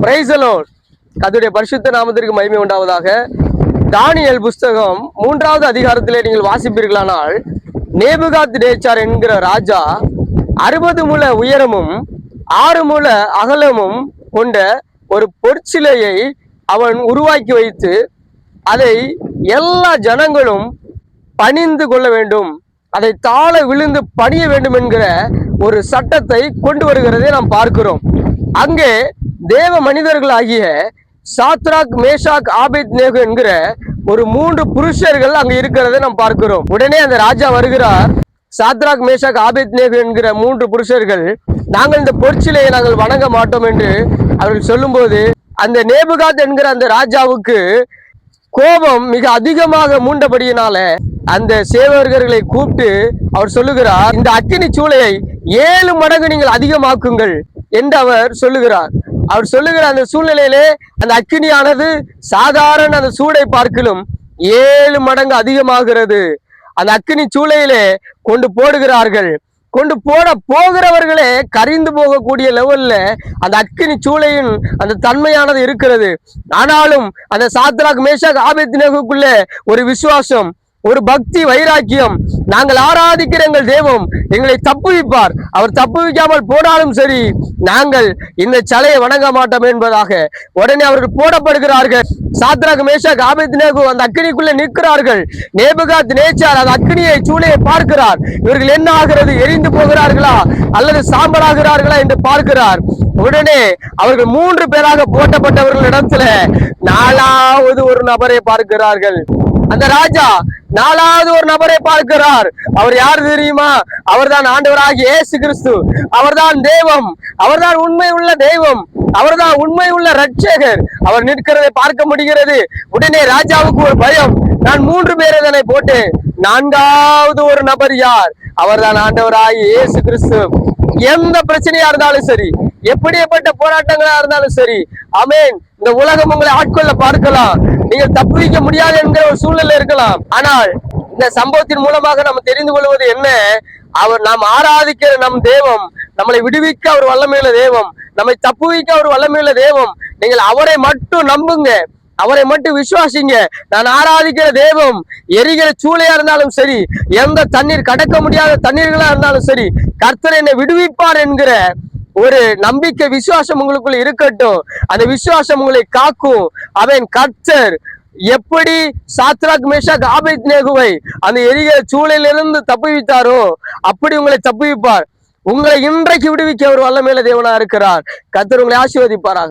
Praise the Lord. கர்த்தருடைய பரிசுத்த நாமத்திற்கு மகிமை உண்டாவதாக. தானியேல் புஸ்தகம் 3வது அதிகாரத்திலே நீங்கள் வாசிப்பீர்களானால், நேபுகாத்நேச்சார் என்கிற ராஜா 60 முழ உயரமும் 6 முழ அகலமும் கொண்ட ஒரு பொற்சிலையை அவன் உருவாக்கி வைத்து அதை எல்லா ஜனங்களும் பணிந்து கொள்ள வேண்டும், அதை தாழ விழுந்து பணிய வேண்டும் என்கிற ஒரு சட்டத்தை கொண்டு வருகிறதை நாம் பார்க்கிறோம். அங்கே தேவ மனிதர்களாகிய சாத்ராக், மேஷாக், ஆபேத்நேகோ என்கிற ஒரு 3 புருஷர்கள் அங்க இருக்கிறதை நாம் பார்க்கிறோம். உடனே அந்த ராஜா வருகிறார். சாத்ராக், மேஷாக், ஆபேத்நேகோ என்கிற 3 புருஷர்கள், நாங்கள் இந்த பொற்சிலையை நாங்கள் வணங்க மாட்டோம் என்று அவர்கள் சொல்லும்போது, அந்த நேபுகாத் என்கிற அந்த ராஜாவுக்கு கோபம் மிக அதிகமாக மூண்டபடியினால அந்த சேவகர்களை கூப்பிட்டு அவர் சொல்லுகிறார், இந்த அக்கினி சூளையை 7 மடங்கு நீங்கள் அதிகமாக்குங்கள் என்று அவர் சொல்லுகிறார். அவர் சொல்லுகிற அந்த சூழ்நிலையிலே அந்த அக்கினியானது சாதாரண அந்த சூடை பார்க்கிலும் 7 மடங்கு அதிகமாகிறது. அந்த அக்கினி சூளையிலே கொண்டு போடுகிறார்கள். கொண்டு போகிறவர்களே கரிந்து போகக்கூடிய லெவல்ல அந்த அக்கினி சூளையின் அந்த தன்மையானது இருக்கிறது. ஆனாலும் அந்த சாத்ராக், மேஷாக், ஆபேத்நேகோக்குள்ள ஒரு விசுவாசம், ஒரு பக்தி, வைராக்கியம். நாங்கள் ஆராதிக்கிற எங்கள் தெய்வம் எங்களை தப்புவிப்பார், அவர் தப்புவிக்காமல் போனாலும் சரி, நாங்கள் இந்த சிலையை வணங்க மாட்டோம் என்பதாக உடனே அவர்கள் போடப்படுகிறார்கள். சாத்ராக், மேஷாக், ஆபேத்நேகோ அந்த அக்கினிக்குள்ளே நிற்கிறார்கள். நேபுகாத்நேச்சார் அந்த அக்கினியை சூளையை பார்க்கிறார். இவர்கள் என்ன ஆகிறது, எரிந்து போகிறார்களா அல்லது சாம்பலாகிறார்களா என்று பார்க்கிறார். உடனே அவர்கள் 3 பேராக போட்டப்பட்டவர்கள் இடத்துல 4வது ஒரு நபரை பார்க்கிறார்கள். அந்த ராஜா 4வது ஒரு நபரை பார்க்கிறார். அவர் யார் தெரியுமா? அவர்தான் ஆண்டவராகிய இயேசு கிறிஸ்து. அவர்தான் தெய்வம், அவர்தான் உண்மை உள்ள தெய்வம், அவர்தான் உண்மை உள்ள ரட்சகர். அவர் நிற்கிறதை பார்க்க முடிகிறது. உடனே ராஜாவுக்கு ஒரு பயம். நான் 3 பேரை தானே போட்டேன், 4வது ஒரு நபர் யார்? அவர்தான் ஆண்டவராகிய இயேசு கிறிஸ்து. எந்த பிரச்சனையா இருந்தாலும் சரி, எப்படிப்பட்ட போராட்டங்களா இருந்தாலும் சரி, ஆமென், இந்த உலகம் உங்களை ஆட்கொள்ள பார்க்கலாம், நீங்கள் தப்புவிக்க முடியாது என்கிற ஒரு சூழ்நிலை இருக்கலாம். ஆனால் இந்த சம்பவத்தின் மூலமாக நம்ம தெரிந்து கொள்வது என்ன? அவர் நாம் ஆராதிக்கிற நம் தெய்வம் நம்மளை விடுவிக்க அவர் வல்லமையுள்ள தெய்வம், நம்மை தப்புவிக்க அவர் வல்லமையுள்ள தெய்வம். நீங்கள் அவரை மட்டும் நம்புங்க, அவரை மட்டும் விசுவாசிங்க. நான் ஆராதிக்கிற தெய்வம் எரிகிற சூளையா இருந்தாலும் சரி, எந்த தண்ணீர் கடக்க முடியாத தண்ணீர்களா இருந்தாலும் சரி, கர்த்தர் என்னை விடுவிப்பார் என்கிற ஒரு நம்பிக்கை, விசுவாசம் உங்களுக்குள்ள இருக்கட்டும். அந்த விசுவாசம் உங்களை காக்கும். அவன் கர்த்தர் எப்படி சாத்ராக், மேஷாக், ஆபேத்நேகோவை அந்த எரிகிற சூளையிலிருந்து தப்புவித்தாரோ அப்படி உங்களை தப்புவிப்பார். உங்களை இன்றைக்கு விடுவிக்க ஒரு வல்லமையுள்ள தேவனா இருக்கிறார். கர்த்தர் உங்களை ஆசீர்வதிப்பாராக.